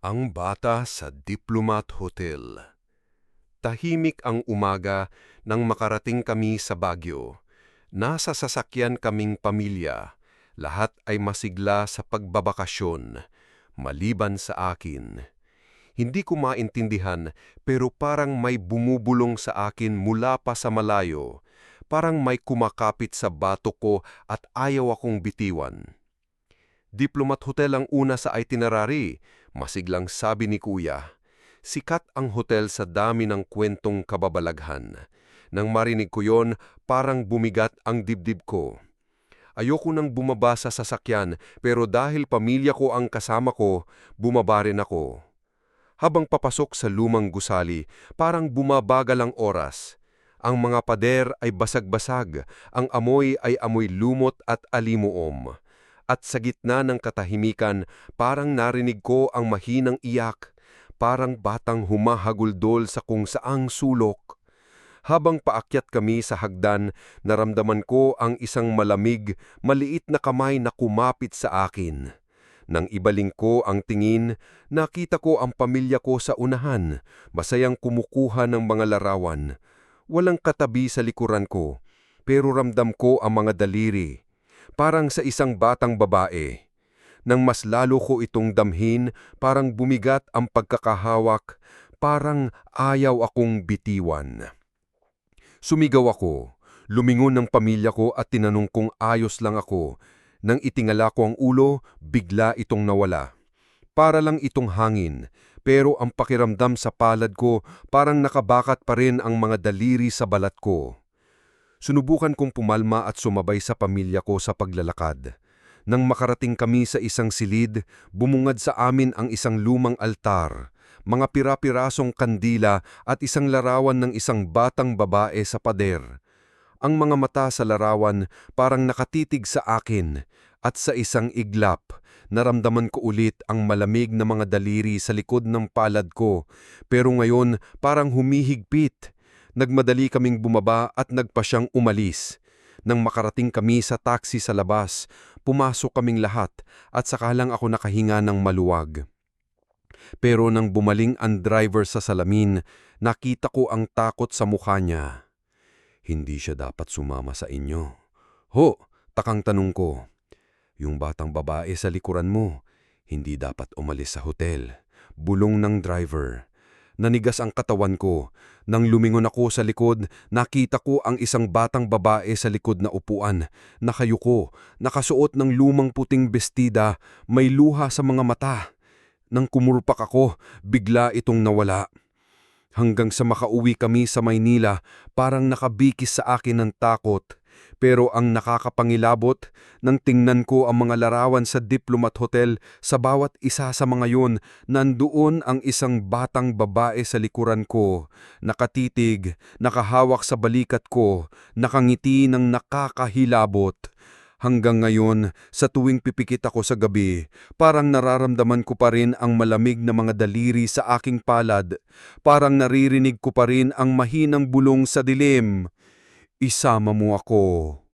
Ang bata sa Diplomat Hotel. Tahimik ang umaga nang makarating kami sa Baguio. Nasa sasakyan kaming pamilya. Lahat ay masigla sa pagbabakasyon, maliban sa akin. Hindi ko maintindihan pero parang may bumubulong sa akin mula pa sa malayo. Parang may kumakapit sa batok ko at ayaw akong bitiwan. Diplomat Hotel ang una sa itinerary, masiglang sabi ni Kuya. Sikat ang hotel sa dami ng kwentong kababalaghan. Nang marinig ko yon, parang bumigat ang dibdib ko. Ayoko nang bumaba sa sasakyan pero dahil pamilya ko ang kasama ko, bumaba rin ako. Habang papasok sa lumang gusali, parang bumabagal ang oras. Ang mga pader ay basag-basag, ang amoy ay amoy lumot at alimuom. At sa gitna ng katahimikan, parang narinig ko ang mahinang iyak, parang batang humahaguldol sa kung saang sulok. Habang paakyat kami sa hagdan, naramdaman ko ang isang malamig, maliit na kamay na kumapit sa akin. Nang ibaling ko ang tingin, nakita ko ang pamilya ko sa unahan, masayang kumukuha ng mga larawan. Walang katabi sa likuran ko, pero ramdam ko ang mga daliri. Parang sa isang batang babae. Nang mas lalo ko itong damhin, parang bumigat ang pagkakahawak, parang ayaw akong bitiwan. Sumigaw ako, lumingon ng pamilya ko at tinanong kung ayos lang ako. Nang itingala ko ang ulo, bigla itong nawala. Para lang itong hangin, pero ang pakiramdam sa palad ko parang nakabakat pa rin ang mga daliri sa balat ko. Sunubukan kong pumalma at sumabay sa pamilya ko sa paglalakad. Nang makarating kami sa isang silid, bumungad sa amin ang isang lumang altar, mga pira-pirasong kandila at isang larawan ng isang batang babae sa pader. Ang mga mata sa larawan parang nakatitig sa akin at sa isang iglap, naramdaman ko ulit ang malamig na mga daliri sa likod ng palad ko, pero ngayon parang humihigpit. Nagmadali kaming bumaba at nagpasyang umalis. Nang makarating kami sa taxi sa labas, pumasok kaming lahat at saka lang ako nakahinga ng maluwag. Pero nang bumaling ang driver sa salamin, nakita ko ang takot sa mukha niya. Hindi siya dapat sumama sa inyo. Ho, takang tanong ko. Yung batang babae sa likuran mo, hindi dapat umalis sa hotel. Bulong ng driver. Nanigas ang katawan ko. Nang lumingon ako sa likod, nakita ko ang isang batang babae sa likod na upuan. Nakayuko, nakasuot ng lumang puting bestida, may luha sa mga mata. Nang kumurpak ako, bigla itong nawala. Hanggang sa makauwi kami sa Maynila, parang nakabikis sa akin ng takot. Pero ang nakakapangilabot, nang tingnan ko ang mga larawan sa Diplomat Hotel, sa bawat isa sa mga yun, nandoon ang isang batang babae sa likuran ko. Nakatitig, nakahawak sa balikat ko, nakangiti ng nakakahilabot. Hanggang ngayon, sa tuwing pipikit ako sa gabi, parang nararamdaman ko pa rin ang malamig na mga daliri sa aking palad. Parang naririnig ko pa rin ang mahinang bulong sa dilim. Isama mo ako.